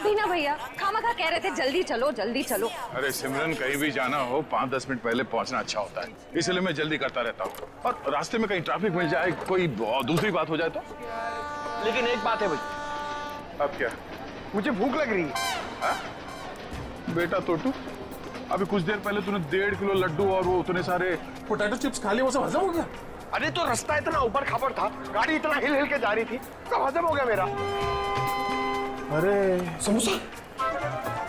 भी ना भैया, खामखा कह रहे थे जल्दी चलो जल्दी चलो। अरे सिमरन, कहीं भी जाना हो 5-10 मिनट पहले पहुंचना अच्छा होता है, इसलिए मैं जल्दी करता रहता हूँ। और रास्ते में कहीं ट्रैफिक मिल जाए, कोई दूसरी बात हो जाए तो। लेकिन एक बात है भाई। अब क्या? मुझे भूख लग रही है। हा? बेटा तोटू, अभी कुछ देर पहले तूने 1.5 किलो लड्डू और वो उतने सारे पोटैटो चिप्स खा लिए, वो सब हजम हो गया? अरे तो रास्ता इतना ऊपर खापर था, गाड़ी इतना हिल हिल के जा रही थी, सब हजम हो गया मेरा। अरे समोसा,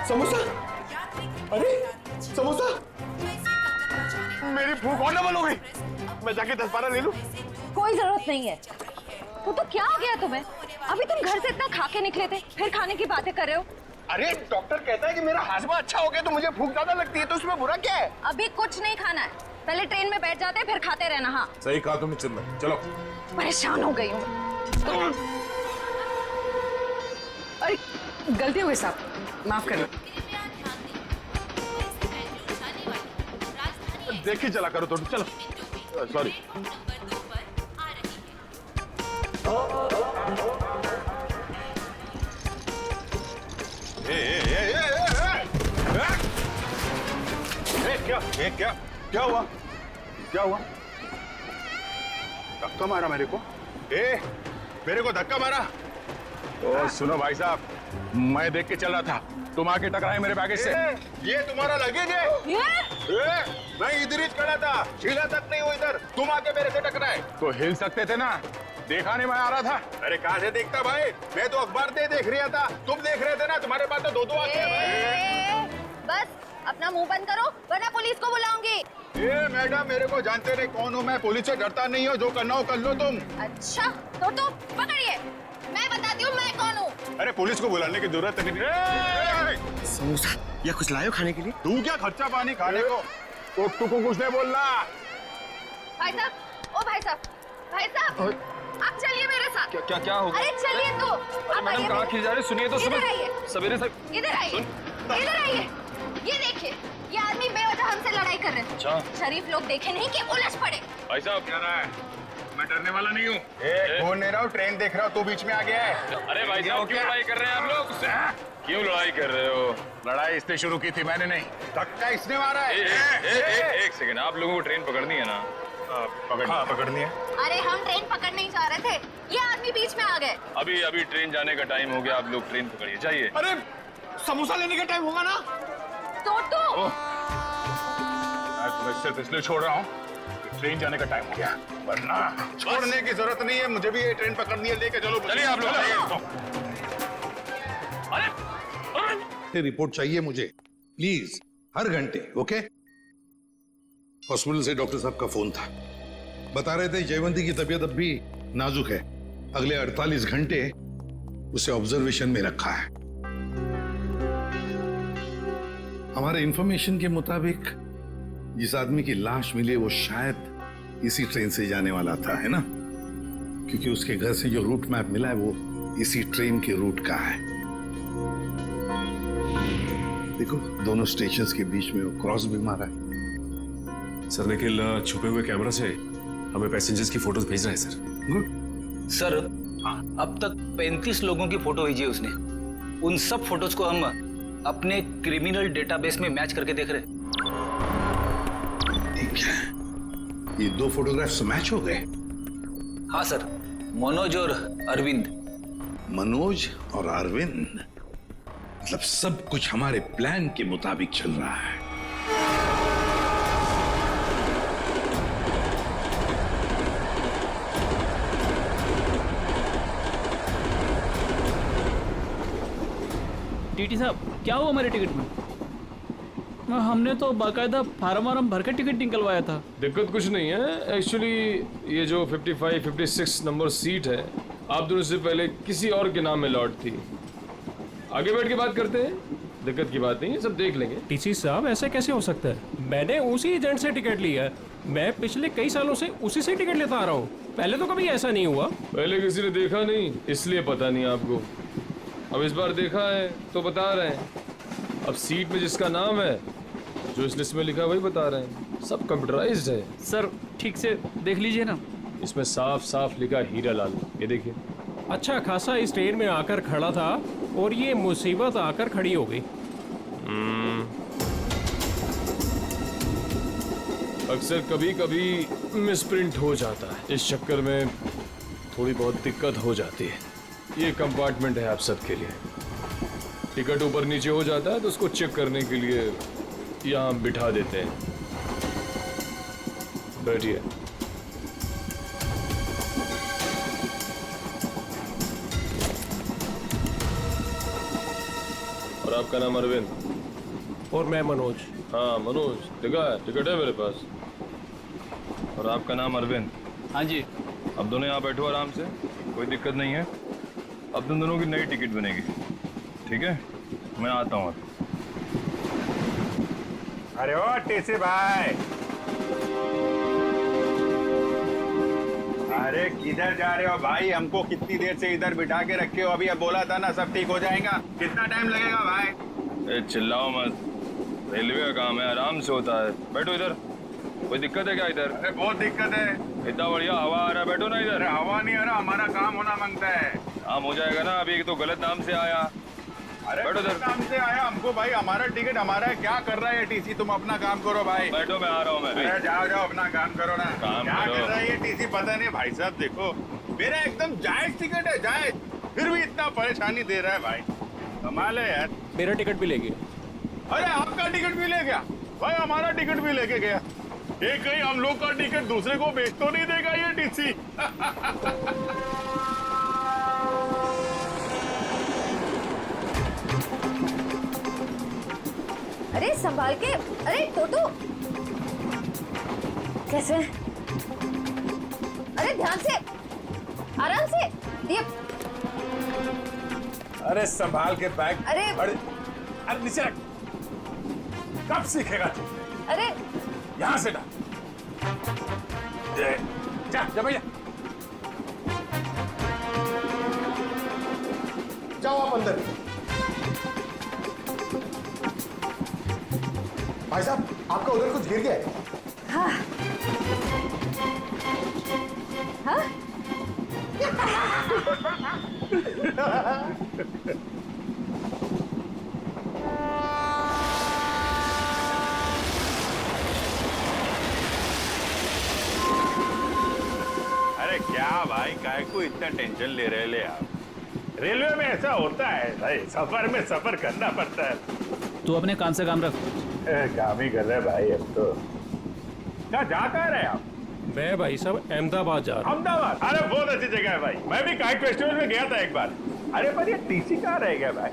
समोसा, अरे समोसा, मेरी भूख और डबल हो गई। मैं जाके 10-12 ले लूं? कोई जरूरत नहीं है। वो तो क्या हो गया तुम्हें? अभी तुम घर से इतना खा के निकले थे, फिर खाने की बातें कर रहे हो। अरे डॉक्टर कहता है कि मेरा हाजमा अच्छा हो गया तो मुझे भूख ज्यादा लगती है, तो उसमें बुरा क्या है? अभी कुछ नहीं खाना है, पहले ट्रेन में बैठ जाते फिर खाते रहना। हाँ सही कहा तुमने चिन्मय, चलो। परेशान हो गई हूँ। अरे गलती हो गई साहब, माफ करिए। देखिए चला करो तोटू, चलो। सॉरी। क्या हुआ? क्या हुआ? धक्का मारा मेरे को? मेरे को धक्का मारा? ओ सुनो भाई साहब, मैं देख के चल रहा था, तुम आके टकराए मेरे बैगेज से। ये तुम्हारा लगेज है? मैं इधर ही खड़ा था, हिला तक नहीं हुआ इधर, तुम आके मेरे से टकराए। तो हिल सकते थे ना, देखा नहीं मैं आ रहा था। अरे कहाँ से देखता भाई, मैं तो अखबार देख रहा था, तुम देख रहे थे ना, तुम्हारे पास तो दो आंखें हैं। बस अपना मुंह बंद करो वरना पुलिस को बुलाऊंगी। मैडम, मेरे को जानते नहीं कौन हूँ मैं, पुलिस से डरता नहीं हो, जो करना हो कर लो तुम। अच्छा तो तुम पकड़िए, मैं बताती हूँ मैं कौन हूँ। अरे पुलिस को बुलाने की जरूरत नहीं। समोसा या कुछ लायो खाने के लिए? तू क्या खर्चा पानी खाने को? तू को कुछ नहीं बोलना। भाई साहब, ओ भाई साहब, भाई साहब आप चलिए मेरे साथ। क्या क्या हो गया? अरे चलिए तो। अरे मैडम कहाँ खिल जा रहे? सुनिए तो, इधर आइए, सवेरे से इधर आइए, इधर आइए। ये देखिए, ये आदमी बेवजह हमसे लड़ाई कर रहे हैं। अच्छा। शरीफ लोग देखे नहीं कि उलझ पड़े। भाई साहब क्या रहा है? मैं डरने वाला नहीं हूँ। बोल नहीं रहा हूँ, ट्रेन देख रहा हूँ, तू बीच में आ गया है। अरे भाई साहब क्यों लड़ाई कर रहे हैं आप लोग? क्यों लड़ाई कर रहे हो? लड़ाई इसने शुरू की थी, मैंने नहीं। धक्का इसने मारा है। एक सेकंड, आप लोगों को ट्रेन पकड़नी है ना? पकड़नी है। अरे हम ट्रेन पकड़ने ही जा रहे थे, ये आदमी बीच में आ गए। अभी ट्रेन जाने का टाइम हो गया, आप लोग ट्रेन पकड़िए, जाइए। अरे समोसा लेने का टाइम होगा ना? तो मैं तुम्हें सिर्फ इसलिए छोड़ रहा हूँ, ट्रेन जाने का टाइम हो गया, वरना छोड़ने की जरूरत नहीं है, मुझे भी ये ट्रेन पकड़नी है, लेके चलो। चलिए आप लोग। रिपोर्ट चाहिए मुझे प्लीज, हर घंटे। ओके? हॉस्पिटल से डॉक्टर साहब का फोन था, बता रहे थे जयवंती की तबीयत अब भी नाजुक है, अगले 48 घंटे उसे ऑब्जर्वेशन में रखा है। हमारे इंफॉर्मेशन के मुताबिक जिस आदमी की लाश मिली वो शायद इसी ट्रेन से जाने वाला था, है ना? क्योंकि उसके घर से जो रूट मैप मिला है वो इसी ट्रेन के रूट का है। देखो दोनों स्टेशंस के बीच में वो क्रॉस भी मारा है। सर निखिल छुपे हुए कैमरा से हमें पैसेंजर्स की फोटोज भेज रहा है सर। गुड सर, अब तक 35 लोगों की फोटो भेजी है उसने। उन सब फोटोज को हम अपने क्रिमिनल डेटाबेस में मैच करके देख रहे हैं। ठीक है, ये 2 फोटोग्राफ्स मैच हो गए? हाँ सर, मनोज और अरविंद। मनोज और अरविंद, मतलब सब कुछ हमारे प्लान के मुताबिक चल रहा है। टीटी साहब क्या हुआ हमारे टिकट में? हमने तो बाकायदा फार्म वार्म भर के टिकट निकलवाया था। दिक्कत कुछ नहीं है एक्चुअली, ये जो 55-56 नंबर सीट है आप दोनों से पहले किसी और के नाम में लॉट थी। आगे बैठ के बात करते हैं, दिक्कत की बात नहीं है, सब देख लेंगे। टीसी साहब ऐसे कैसे हो सकता है? मैंने उसी एजेंट से टिकट लिया है, मैं पिछले कई सालों से उसी से टिकट लेता आ रहा हूँ, पहले तो कभी ऐसा नहीं हुआ। पहले किसी ने देखा नहीं इसलिए पता नहीं आपको, अब इस बार देखा है तो बता रहे हैं। अब सीट में जिसका नाम है, जो इस लिस्ट में लिखा वही बता रहे हैं, सब कंप्यूटराइज्ड है। सर ठीक से देख लीजिए ना, इसमें साफ साफ लिखा हीरा लाल, ये देखिए। अच्छा खासा इस ट्रेन में आकर खड़ा था, और ये मुसीबत आकर खड़ी हो गई। अक्सर कभी कभी मिसप्रिंट हो जाता है, इस चक्कर में थोड़ी बहुत दिक्कत हो जाती है। ये कंपार्टमेंट है आप सबके लिए। टिकट ऊपर नीचे हो जाता है तो उसको चेक करने के लिए यहाँ बिठा देते हैं। बैठिए। और आपका नाम अरविंद? और मैं मनोज। हाँ मनोज, टिकट है मेरे पास। और आपका नाम अरविंद? हाँ जी। अब दोनों यहाँ बैठो आराम से, कोई दिक्कत नहीं है। अब तुम दोनों की नई टिकट बनेगी, ठीक है? मैं आता हूँ। अरे ओ टीसी भाई, अरे किधर जा रहे हो भाई? हमको कितनी देर से इधर बिठा के रखे हो? अभी अब बोला था ना सब ठीक हो जाएगा। कितना टाइम लगेगा भाई? चिल्लाओ मत, रेलवे का काम है, आराम से होता है। बैठो इधर। कोई दिक्कत है क्या इधर? अरे बहुत दिक्कत है। इतना बढ़िया हवा आ रहा है, बैठो ना इधर। अरे हवा नहीं आ रहा, हमारा काम होना मांगता है। काम हो जाएगा ना, अभी तो गलत नाम से आया। अरे बैठो इधर। काम से आया हमको भाई, हमारा टिकट हमारा है। क्या कर रहा है टीसी? तुम अपना काम करो भाई। बैठो, मैं आ रहा हूँ। मैं अरे जाओ जाओ अपना काम करो ना। काम क्या करो। कर रहा है ये टीसी पता नहीं। भाई साहब देखो, मेरा एकदम जायज टिकट है, जायज, फिर भी इतना परेशानी दे रहा है भाई। कमाल है यार। मेरा टिकट भी ले गया। अरे आपका टिकट भी ले गया भाई? हमारा टिकट भी लेके गया। ये कहीं हम लोग का टिकट दूसरे को बेच तो नहीं देगा ये टीसी? अरे संभाल के। अरे टोटो, कैसे? अरे ध्यान से, आराम से। ये अरे संभाल के बैग। अरे अरे नीचे रख। कब सीखेगा तू? अरे यहाँ से डाल। जा जा भैया। जाओ आप अंदर। भाई साहब, आपका उधर कुछ गिर गया है। हाँ हाँ। अरे क्या भाई, काय को इतना टेंशन ले रहे ले आप? रेलवे में ऐसा होता है भाई, सफर में सफर करना पड़ता है। तू अपने काम से काम रख। काम ही कर रहे भाई अब तो। क्या जा कहाँ रहे आप? मैं भाई साहब अहमदाबाद जा रहा हूँ। अहमदाबाद? अरे बहुत अच्छी जगह है भाई, मैं भी काइट फेस्टिवल में गया था एक बार। अरे पर ये टीसी कहाँ रह गया भाई?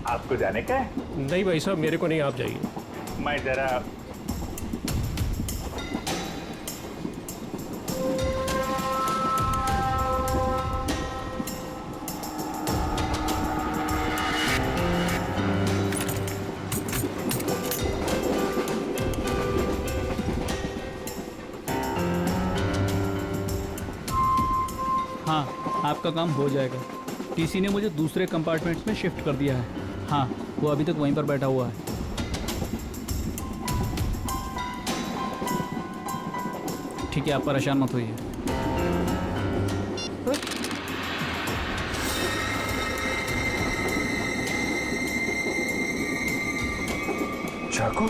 आपको जाने का है? नहीं भाई साहब, मेरे को नहीं, आप जाइए। मैं जरा हाँ, आपका काम हो जाएगा। टीसी ने मुझे दूसरे कंपार्टमेंट्स में शिफ्ट कर दिया है। हाँ, वो अभी तक वहीं पर बैठा हुआ है। ठीक है, आप परेशान मत होइए। चाकू?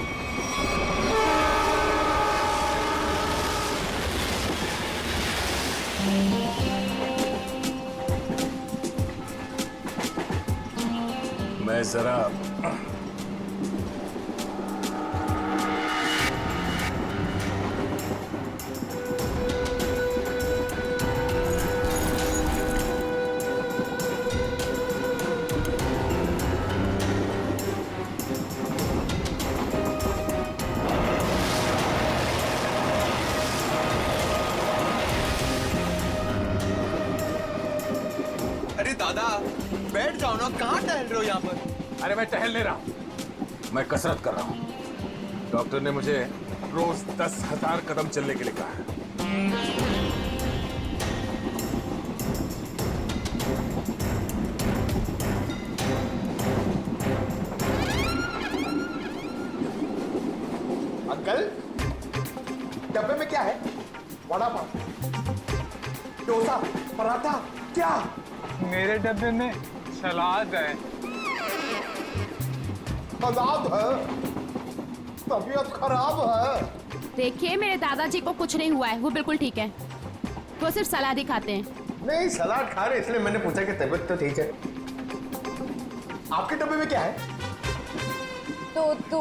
मैं जरा अरे दादा, बैठ जाओ ना, कहाँ टहल रहे हो यहाँ पर? अरे मैं टहल नहीं रहा हूं, मैं कसरत कर रहा हूं। डॉक्टर ने मुझे रोज 10,000 कदम चलने के लिए कहा है। अंकल, डब्बे में क्या है? वड़ा पाव, डोसा, पराठा, क्या? मेरे डब्बे में सलाद है। सलाद है? तबीयत खराब है। देखिए, मेरे दादाजी को कुछ नहीं हुआ है, वो बिल्कुल ठीक है। वो सिर्फ सलाद ही खाते हैं। नहीं, सलाद खा रहे इसलिए मैंने पूछा कि तबीयत तो ठीक है। आपके डब्बे में क्या है? तो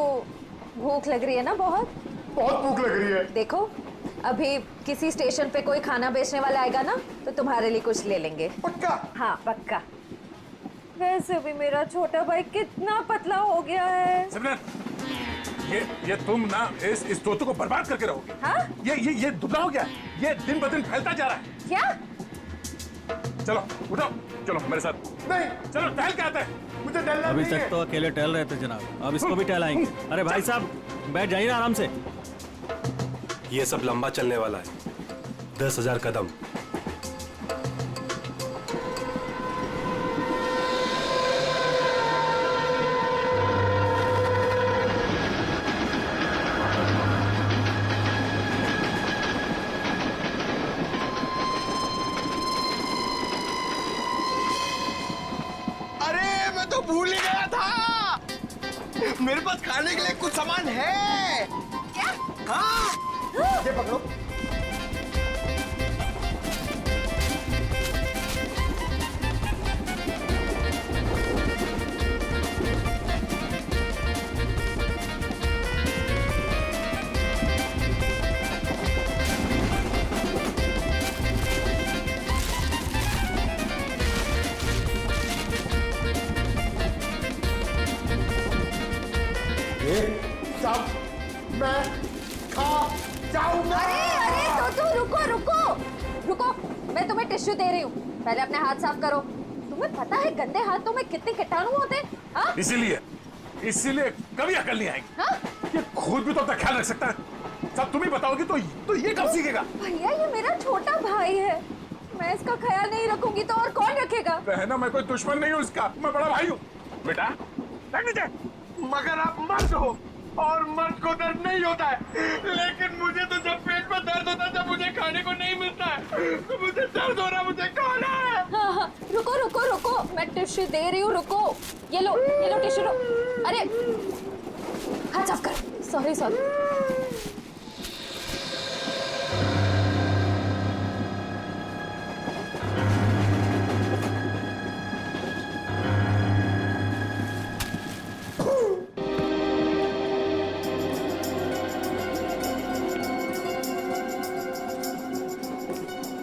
भूख लग रही है ना बहुत? बहुत भूख लग रही है। देखो, अभी किसी स्टेशन पे कोई खाना बेचने वाला आएगा ना, तो तुम्हारे लिए कुछ ले लेंगे। पक्का? हाँ पक्का। वैसे भी मेरा छोटा भाई कितना पतला हो गया है। सिमरन, ये तुम ना इस तोते को बर्बाद करके रहोगे। हाँ? ये दुबला हो गया, ये दिन ब दिन फैलता जा रहा है। क्या? चलो उठो, चलो मेरे साथ। नहीं, चलो टहल के आते हैं। मुझे डरना अभी नहीं है। तक तो अकेले टहल रहे थे जनाब, अब इसको भी टहलाएंगे। अरे भाई साहब, बैठ जाइए ना आराम से। ये सब लंबा चलने वाला है, 10,000 कदम। अरे मैं तो भूल ही गया था, मेरे पास खाने के लिए कुछ सामान है। क्या? हाँ, ये पकड़ो। सब मैं खा जाऊंगा। अरे तो रुको, मैं तुम्हें टिश्यू दे रही हूँ, पहले अपने हाथ साफ करो। तुम्हें पता है गंदे हाथों में कितने कीटाणु होते हैं? हाँ? इसीलिए कभी अकल नहीं आएगी। हाँ? ये खुद भी तो अपना ख्याल रख सकता है, सब तुम ही बताओगी तो ये कब सीखेगा? भैया, ये मेरा छोटा भाई है, मैं इसका ख्याल नहीं रखूंगी तो और कौन रखेगा? बहना, मैं कोई दुश्मन नहीं हूँ इसका, मैं बड़ा भाई हूँ। बेटा बैठ नीचे। मगर आप मर्द हो और मर्द को दर्द नहीं होता है, लेकिन मुझे तो जब पेट में दर्द होता है, जब मुझे खाने को नहीं मिलता है, तो मुझे दर्द हो रहा, मुझे खाना है। हाँ, रुको, मैं टिश्यू दे रही हूँ, रुको। ये लो टिश्यू लो। अरे हाथ साफ कर। सॉरी।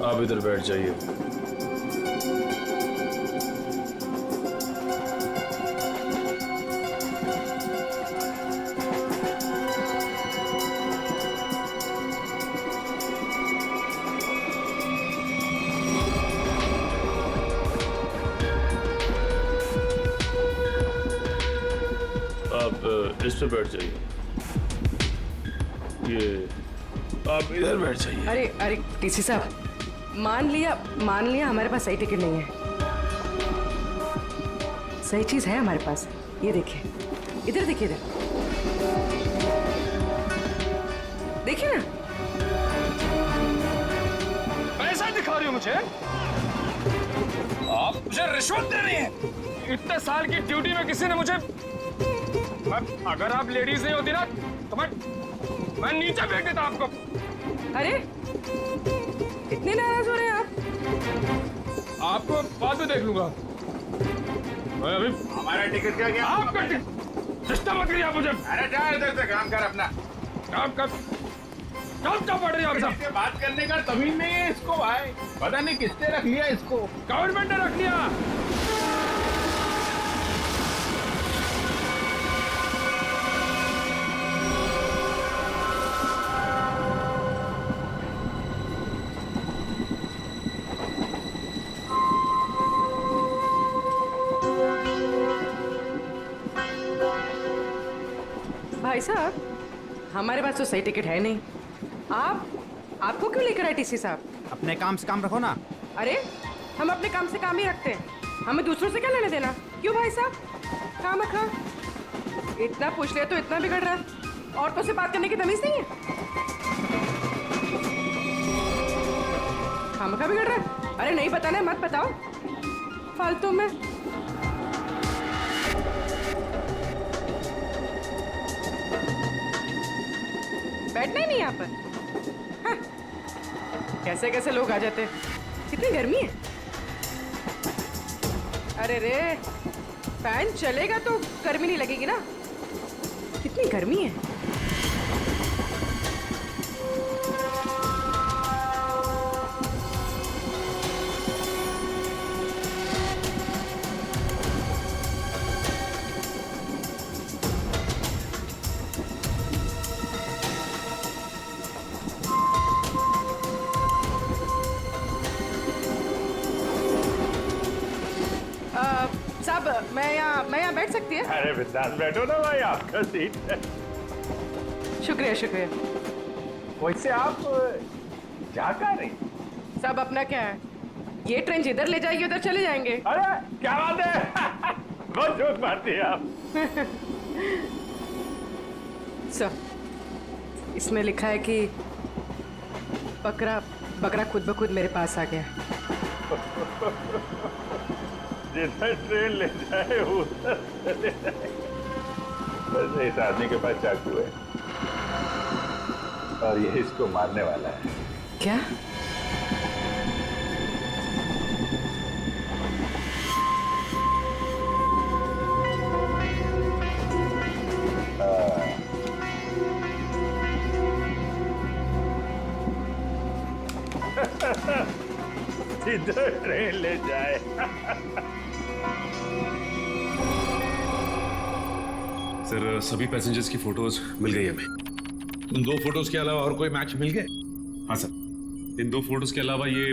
आप इधर बैठ जाइए। आप इस पे बैठ जाइए। ये आप इधर बैठ जाइए। अरे टीसी साहब, मान लिया हमारे पास सही टिकट नहीं है। सही चीज है हमारे पास, ये देखिए, इधर देखिए, देखिए ना। पैसा दिखा रही हो मुझे? आप मुझे रिश्वत दे रही हैं। इतने साल की ड्यूटी में किसी ने मुझे, अगर आप लेडीज नहीं होती ना तो मैं नीचे फेंक देता आपको। अरे इतने नाराज हो रहे हैं आप? आपको बाद में देख लूंगा। मैं अभी हमारा टिकट क्या गया? आपका टिकट सिस्टम मत करिए आप मुझे। अरे जा इधर से, काम कर अपना। काम कर, क्या पड़ रही है आप सब? इससे बात करने का तमीज नहीं है इसको भाई, पता नहीं किसने रख लिया इसको। गवर्नमेंट ने रख लिया। भाई साहब, हमारे पास तो सही टिकट है नहीं। आपको क्यों लेकर आए टीसी साहब? अपने काम से काम रखो ना। अरे हम अपने काम से काम ही रखते हैं, हमें दूसरों से क्या लेने देना? क्यों भाई साहब? काम रखा, इतना पूछ लिया तो इतना बिगड़ रहा है। औरतों से बात करने की तमीज नहीं है। काम का बिगड़ रहा है। अरे नहीं बताना है, मत बताओ फालतू में। बैठना ही नहीं यहाँ पर। हाँ। कैसे कैसे लोग आ जाते हैं। कितनी गर्मी है। अरे रे, फैन चलेगा तो गर्मी नहीं लगेगी ना। कितनी गर्मी है। साहब मैं यहाँ बैठ सकती है? अरे बिंदास बैठो ना भाई, आपका सीट है। शुक्रिया शुक्रिया। वैसे आप जा कहाँ रही? साहब अपना क्या है, ये ट्रेन जिधर ले जाएगी उधर चले जाएंगे। अरे क्या बात है। बहुत जोक मारती है आप। सर इसमें लिखा है कि बकरा खुद ब खुद मेरे पास आ गया। जिधर ट्रेन ले जाए उधर चले जाए। वैसे इस आदमी के पास चाकू है और ये इसको मारने वाला है। क्या? जिधर ट्रेन ले जाए। सर सभी पैसेंजर्स की फोटोज मिल गई हमें। उन 2 फोटोज के अलावा और कोई मैच मिल गए? हाँ सर, इन 2 फोटोज के अलावा ये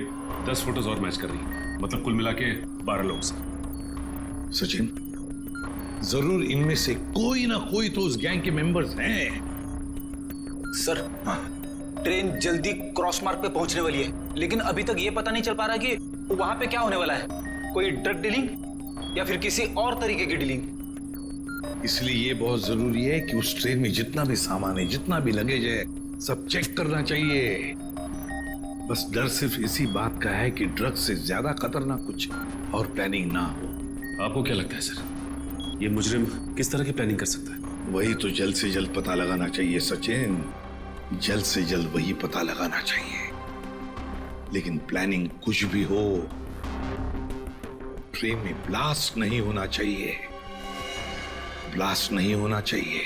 10 फोटोज और मैच कर रही है। मतलब कुल मिला के 12 लोग सर। सचिन, जरूर इनमें से कोई ना कोई तो उस गैंग के मेंबर्स हैं। सर ट्रेन जल्दी क्रॉस मार्क पे पहुंचने वाली है, लेकिन अभी तक ये पता नहीं चल पा रहा कि वहां पे क्या होने वाला है। कोई ड्रग डीलिंग या फिर किसी और तरीके की डीलिंग। इसलिए ये बहुत जरूरी है कि उस ट्रेन में जितना भी सामान है, जितना भी लगेज है, सब चेक करना चाहिए। बस डर सिर्फ इसी बात का है कि ड्रग से ज्यादा खतरनाक कुछ और प्लानिंग ना हो। आपको क्या लगता है सर, ये मुजरिम किस तरह की प्लानिंग कर सकता है? वही तो जल्द से जल्द पता लगाना चाहिए सचिन, जल्द से जल्द वही पता लगाना चाहिए। लेकिन प्लानिंग कुछ भी हो, ट्रेन में ब्लास्ट नहीं होना चाहिए। ब्लास्ट नहीं होना चाहिए।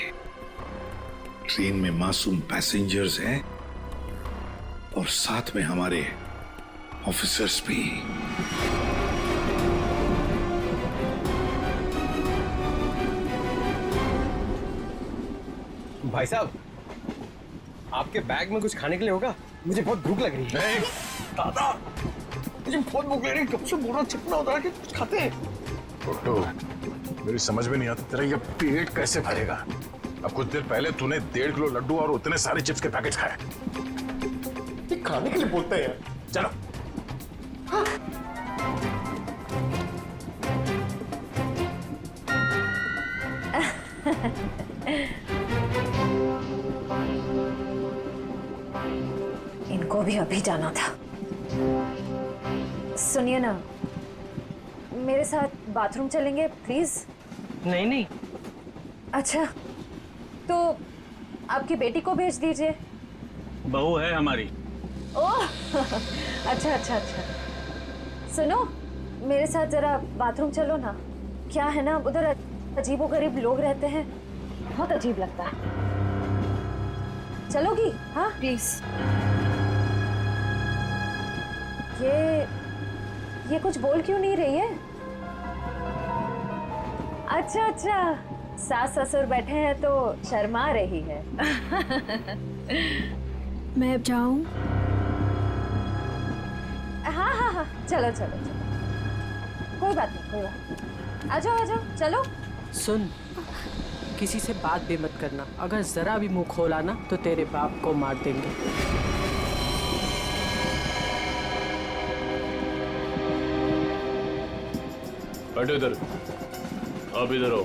ट्रेन में मासूम पैसेंजर्स हैं और साथ में हमारे ऑफिसर्स भी। भाई साहब, आपके बैग में कुछ खाने के लिए होगा? मुझे बहुत भूख लग रही है। दादा, मुझे बहुत भूख लग रही है। कब से बोरा चिपना होता है कि कुछ खाते हैं। मेरी समझ में नहीं आता तेरा ये पेट कैसे भरेगा। अब कुछ देर पहले तूने 1.5 किलो लड्डू और उतने सारे चिप्स के पैकेट खाए। ये खाने के लिए बोलते हैं। चलो। हाँ। इनको भी अभी जाना था। सुनिए ना, मेरे साथ बाथरूम चलेंगे प्लीज? नहीं नहीं। अच्छा, तो आपकी बेटी को भेज दीजिए। बहू है हमारी। ओह अच्छा अच्छा अच्छा। सुनो, मेरे साथ जरा बाथरूम चलो ना। क्या है ना, उधर अजीबोगरीब लोग रहते हैं, बहुत अजीब लगता है। चलोगी? हाँ प्लीज। ये कुछ बोल क्यों नहीं रही है? अच्छा अच्छा, सास ससुर बैठे हैं तो शर्मा रही है। मैं अब जाऊं? हाँ हाँ हाँ, चलो चलो चलो, कोई बात नहीं कोई बात नहीं। आ जाओ चलो। सुन, किसी से बात भी मत करना। अगर जरा भी मुंह खोला ना तो तेरे बाप को मार देंगे। बैठो इधर, आप इधर आओ।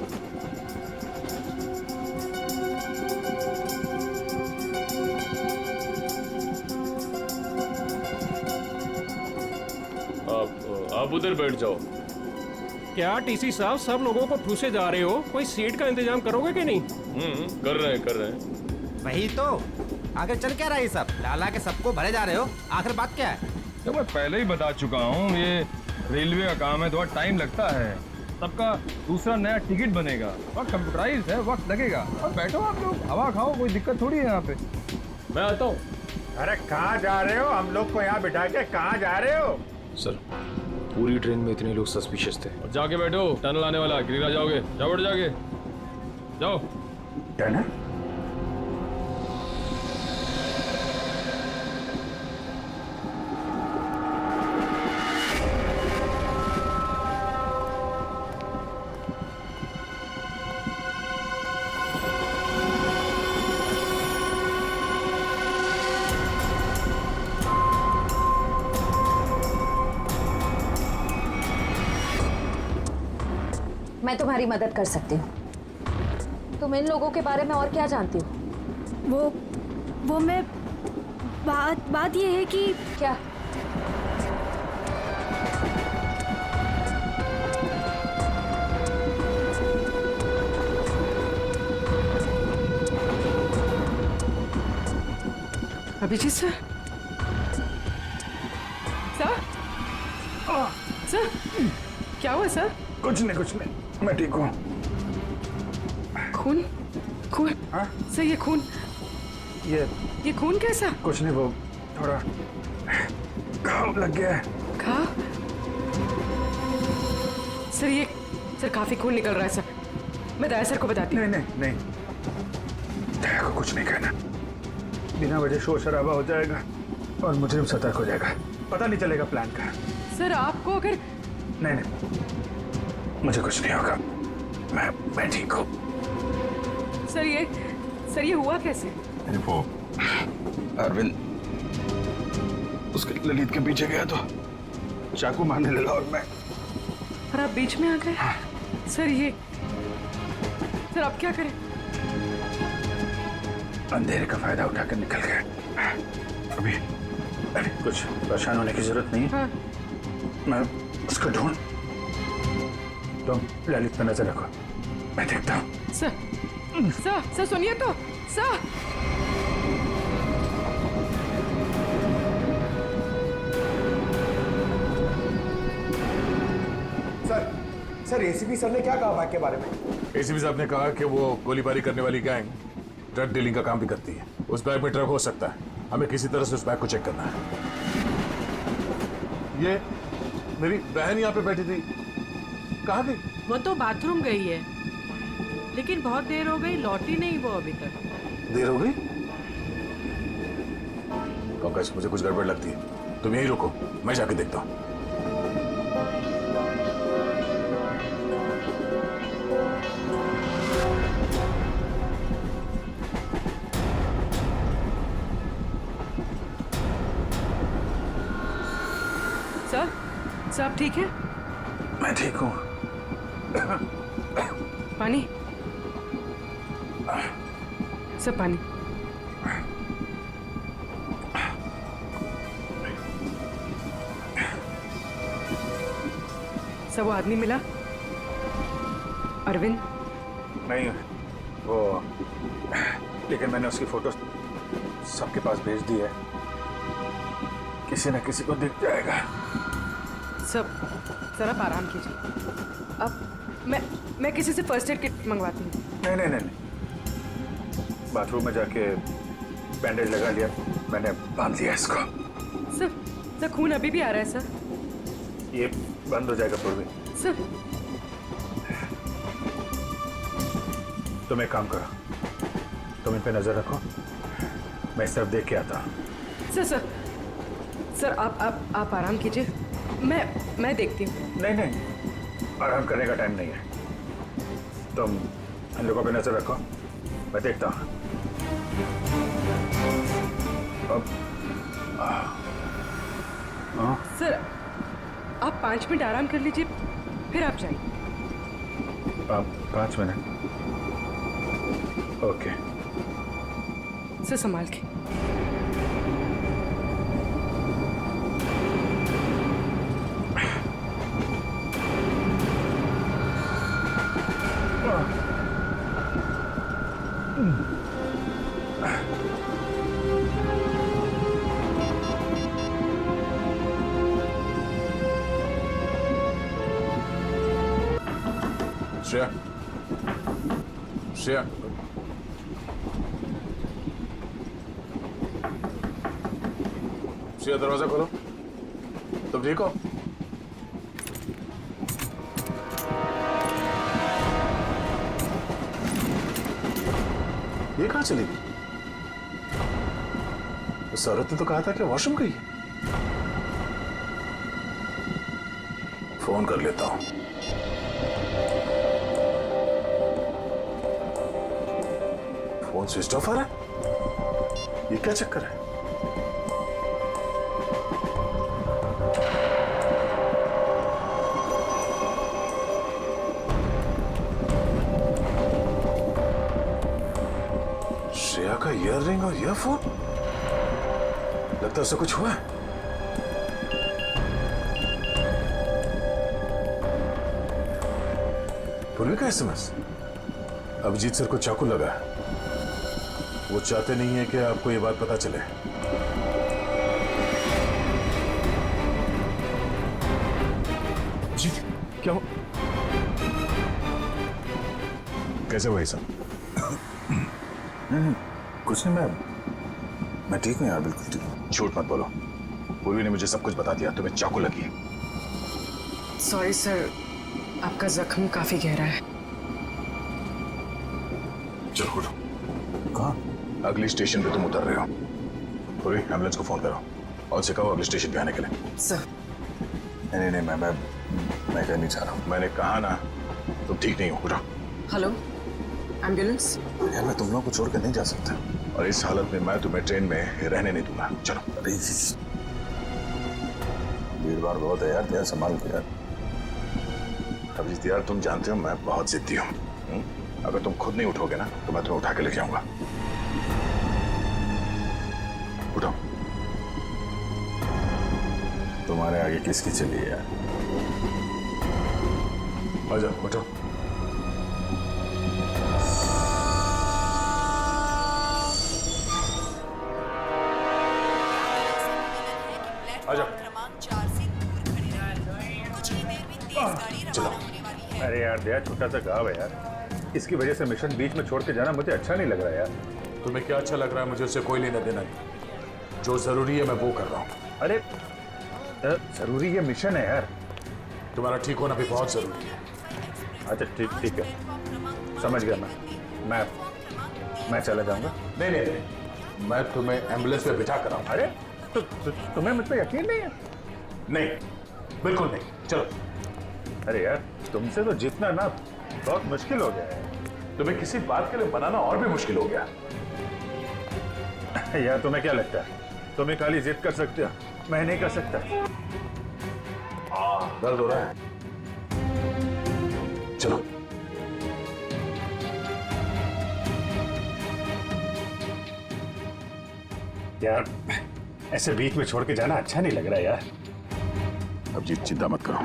आप उधर बैठ जाओ। क्या टीसी साहब सब लोगों को ठूसे जा रहे हो? कोई सीट का इंतजाम करोगे कि नहीं? कर रहे हैं। वही तो आगे चल क्या रहा है सब? लाला के सबको भरे जा रहे हो, आखिर बात क्या है? तो मैं पहले ही बता चुका हूँ, ये रेलवे का काम है, थोड़ा टाइम लगता है। सबका दूसरा नया टिकट बनेगा और कंप्यूटराइज है, वक्त लगेगा। और बैठो आप लोग, हवा खाओ, कोई दिक्कत थोड़ी है यहाँ पे। मैं आता हूँ। अरे कहाँ जा रहे हो? हम लोग को यहाँ बिठा के कहाँ जा रहे हो? सर, पूरी ट्रेन में इतने लोग सस्पिशियस थे। और जाके बैठो, टनल आने वाला, गिरिरा जाओगे। जाओ बैठ, जाके जाओ। टनल? मैं तुम्हारी मदद कर सकती हूँ। तुम इन लोगों के बारे में और क्या जानती हो? वो मैं बात ये है कि क्या? अभिजीत सर, सर क्या हुआ सर? कुछ नहीं, मैं ठीक हूँ। खून? हाँ? सर ये खून, ये खून कैसा? कुछ नहीं, वो थोड़ा घाव लग गया है। घाव? सर काफी खून निकल रहा है सर। मैं दया सर को बताती हूँ। नहीं, दया को कुछ नहीं कहना। बिना वजह शोर शराबा हो जाएगा और मुझे सतर्क हो जाएगा, पता नहीं चलेगा प्लान का। सर आपको अगर नहीं, मुझे कुछ नहीं होगा, मैं ठीक हूँ। सर ये हुआ कैसे? वो अरविंद उसके ललित के पीछे गया तो चाकू मारने लगा और मैं। और आप बीच में आ गए? सर आप क्या करें? अंधेरे का फायदा उठाकर निकल गए। अभी कुछ परेशान होने की जरूरत नहीं है। हाँ। मैं उसको ढूंढ, तुम ललित पर नजर रखो, मैं देखता हूँ। सर सुनिए तो। सर एसीपी सर ने क्या कहा बैग के बारे में? एसीपी साहब ने कहा कि वो गोलीबारी करने वाली गैंग ड्रग डीलिंग का काम भी करती है। उस बैग में ड्रग हो सकता है, हमें किसी तरह से उस बैग को चेक करना है। ये मेरी बहन यहाँ पे बैठी थी, कहाँ गई? वो तो बाथरूम गई है, लेकिन बहुत देर हो गई, लौटी नहीं वो अभी तक। देर हो गई? पंकज, मुझे कुछ गड़बड़ लगती है, तुम यहीं रुको, मैं जाके देखता हूँ। सर आप ठीक है? मैं ठीक हूँ। पानी? सर पानी। सर वो आदमी मिला? अरविंद? नहीं, वो लेकिन मैंने उसकी फोटो सबके पास भेज दी है, किसी न किसी को दिख जाएगा। सर आप आराम कीजिए। अब मैं किसी से फर्स्ट एड किट मंगवाती हूँ। नहीं, बाथरूम में जाके बैंडेज लगा लिया, मैंने बांध लिया इसको। सर खून अभी भी आ रहा है सर। ये बंद हो जाएगा पूर्वी। सर तुम एक काम करो, तुम इन पे नजर रखो, मैं इस तरफ देख के आता हूँ। सर आप आराम कीजिए, मैं देखती हूँ। नहीं, आराम करने का टाइम नहीं है, तुम इन लोगों पे नजर रखो, मैं देखता हूँ। सर आप 5 मिनट आराम कर लीजिए, फिर आप जाइए। 5 मिनट? ओके। सर संभाल के। श्रेया, श्रेया, श्रेया दरवाजा खोलो। तुम ठीक हो? ये कहाँ चली गई? उस औरत ने तो कहा था कि वॉशरूम गई है। फोन कर लेता हूं। फोन स्विच ऑफ आ रहा है। ये क्या चक्कर है? श्रेया का ईयररिंग और ईयरफोन, लगता है उसे कुछ हुआ है। पूर्वी का एसएमएस। अभिजीत सर को चाकू लगा है। वो चाहते नहीं है कि आपको ये बात पता चले। जी क्या हो? कैसे भाई साहब? कुछ नहीं, मैं ठीक हूँ यार, बिल्कुल ठीक हूँ। झूठ मत बोलो। पूर्वी ने मुझे सब कुछ बता दिया। तुम्हें चाकू लगी है। सॉरी सर, आपका जख्म काफी गहरा है। चलो उठो। कहाँ? अगली स्टेशन पे तुम उतर रहे हो। पूरी एम्बुलेंस को फोन करो और उसे कहो अगले स्टेशन पे आने के लिए। सर नहीं नहीं, मैं कहीं नहीं जा रहा हूँ। मैंने कहा ना, तुम ठीक नहीं हो। उठो। Hello ambulance. यार मैं तुम लोगों को छोड़ कर नहीं जा सकता, और इस हालत में मैं तुम्हें ट्रेन में रहने नहीं दूंगा। चलो। भीड़ भाड़ बहुत है यार, संभाल के यार। अभिजीत यार, तुम जानते हो मैं बहुत जिद्दी हूँ। अगर तुम खुद नहीं उठोगे ना तो मैं तुम्हें उठा के ले जाऊंगा। उठो। तुम्हारे आगे किसकी चली है यार? आ जाओ, उठो। आ जाओ। चलो। अरे यार दया, छोटा सा गाँव है यार, इसकी वजह से मिशन बीच में छोड़ के जाना मुझे अच्छा नहीं लग रहा यार। तुम्हें क्या अच्छा लग रहा है? मुझे उससे कोई लेना देना नहीं। जो जरूरी है मैं वो कर रहा हूँ। अरे जरूरी ये मिशन है यार। तुम्हारा ठीक होना भी बहुत जरूरी है। अच्छा ठीक है, समझ गया। मैं चला जाऊंगा। नहीं नहीं नहीं, मैं तुम्हें एम्बुलेंस में बिठा कर आऊँ। अरे तो तुम्हें मुझ पर यकीन नहीं है? नहीं, बिल्कुल नहीं। चलो। अरे यार तुमसे तो जीतना ना बहुत मुश्किल हो गया है। तुम्हें किसी बात के लिए बनाना और भी मुश्किल हो गया। यार तुम्हें क्या लगता है तुम्हें खाली जिद कर सकते हो, मैं नहीं कर सकता? दर्द हो रहा है। चलो। यार ऐसे बीच में छोड़ के जाना अच्छा नहीं लग रहा यार। अभिजीत चिंता मत करो,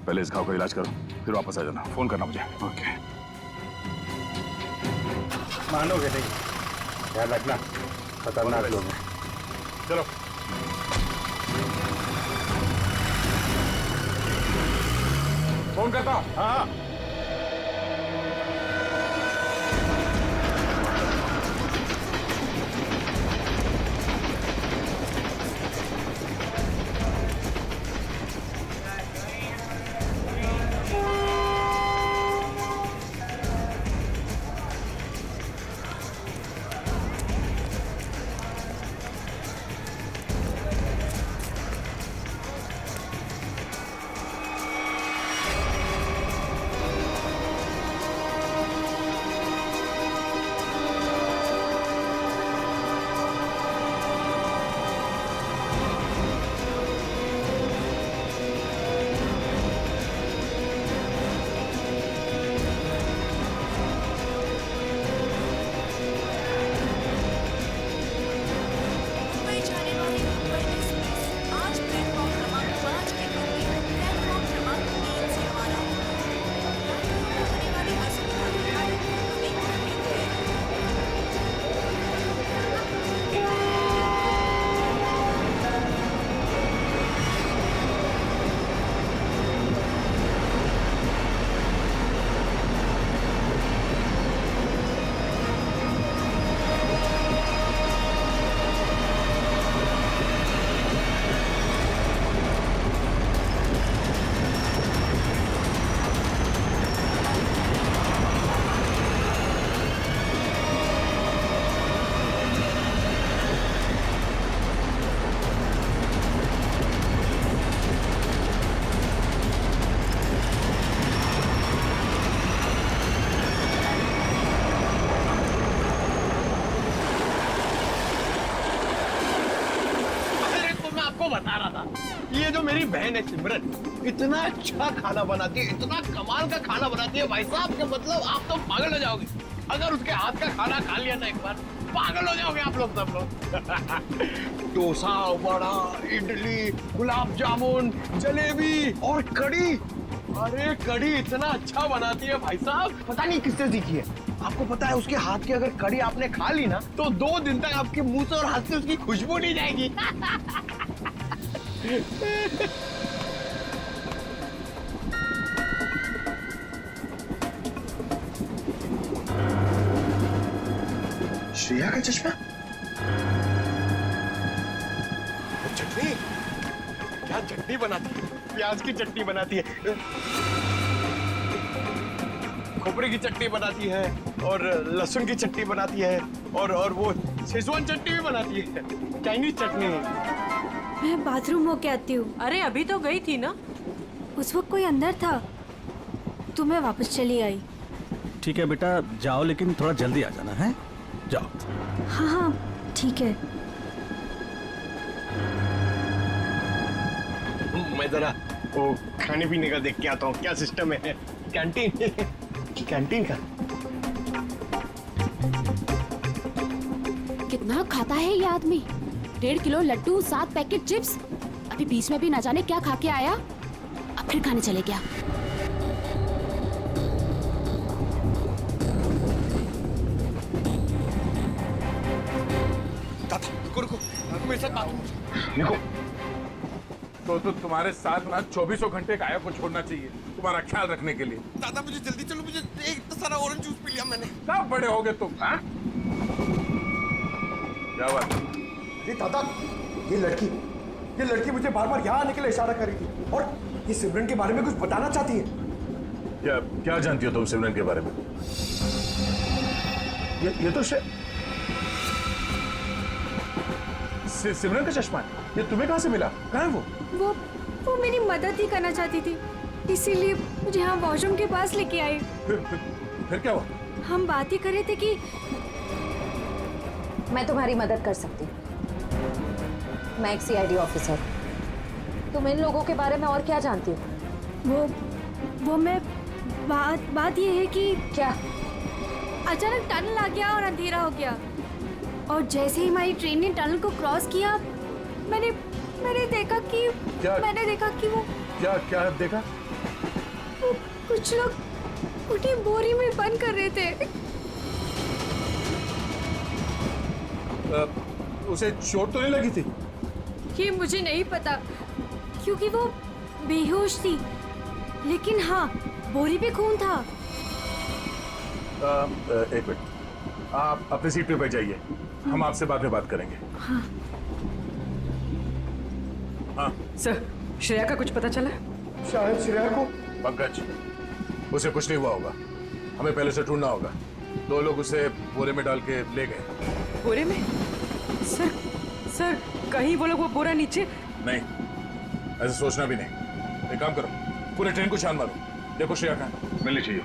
पहले इस घाव का इलाज करो, फिर वापस आ जाना। फोन करना मुझे। ओके। मानोगे नहीं, याद रखना खतरनाक लोग हैं। चलो। फोन करता। हाँ। आपको बता रहा था, ये जो मेरी बहन है सिमरन, इतना अच्छा खाना बनाती है, इतना कमाल का खाना बनाती है भाई साहब के मतलब आप तो पागल हो जाओगे। अगर उसके हाथ का खाना खा लिया ना एक बार, पागल हो जाओगे आप लोग सब लोग। डोसा, वड़ा, इडली, गुलाब जामुन, जलेबी और कड़ी। अरे कड़ी इतना अच्छा बनाती है भाई साहब, पता नहीं किससे सीखी है। आपको पता है उसके हाथ की अगर कड़ी आपने खा ली ना, तो 2 दिन तक आपके मुंह से और हाथ से उसकी खुशबू नहीं जाएगी। श्रेया का चश्मा? चटनी? क्या चटनी बनाती है? प्याज की चटनी बनाती है, खोपरे की चटनी बनाती है, और लहसुन की चटनी बनाती है, और वो शेजवान चटनी भी बनाती है, चाइनीज चटनी। मैं बाथरूम होके आती हूँ। अरे अभी तो गई थी ना। उस वक्त कोई अंदर था तो मैं वापस चली आई। ठीक है बेटा, जाओ लेकिन थोड़ा जल्दी आ जाना है। जाओ। हाँ हाँ ठीक है। मैं जरा वो खाने पीने का देख के आता हूँ, क्या सिस्टम है कैंटीन। कैंटीन का कितना खाता है ये आदमी? 1.5 किलो लड्डू, 7 पैकेट चिप्स। अभी बीच में भी ना जाने क्या खा के आया, अब फिर खाने चले गया। रुको, मेरे साथ बात। निको, तो तुम्हारे साथ ना 24 घंटे काया को छोड़ना चाहिए तुम्हारा ख्याल रखने के लिए। दादा मुझे जल्दी चलो, मुझे इतना सारा ऑरेंज जूस पी लिया मैंने। कब बड़े हो गए तुम? हाँ? क्या बात? जी दादा, ये लड़की मुझे बार बार यहाँ आने के लिए इशारा कर रही थी, और ये सिमरन के बारे में कुछ बताना चाहती है। क्या जानती हो तुम सिमरन के बारे में? ये तो सिमरन का चश्मा है। ये तुम्हें कहाँ से मिला? कहाँ है वो मेरी मदद ही करना चाहती थी, इसीलिए मुझे यहाँ वॉशरूम के पास लेके आई। फिर क्या हुआ? हम बात ही कर रहे थे कि मैं तुम्हारी मदद कर सकती हूँ। मैं एक CID ऑफिसर। तुम इन लोगों के बारे में और क्या जानती हो? वो मैं बात ये है कि क्या अचानक टनल आ गया और अंधेरा हो गया, और जैसे ही हमारी ट्रेन ने टनल को क्रॉस किया, मैंने देखा कि वो क्या देखा? वो कुछ लोग उन्हें बोरी में बंद कर रहे थे। उसे चोट तो नहीं लगी थी? ये मुझे नहीं पता, क्योंकि वो बेहोश थी, लेकिन हाँ बोरी पे खून था। एक मिनट, आप अपनी सीट पे बैठ जाइए, हम आपसे बाद में बात करेंगे। हाँ। हाँ सर, श्रेया का कुछ पता चला? शायद श्रेया को। पंकज, उसे कुछ नहीं हुआ होगा, हमें पहले से ढूंढना होगा। 2 लोग उसे बोरे में डाल के ले गए। बोरे में? सर कहीं वो लोग वो बोरा नीचे? नहीं, ऐसा सोचना भी नहीं। एक काम करो, पूरे ट्रेन को छान मारो, देखो श्रेया कहाँ। मिलनी चाहिए।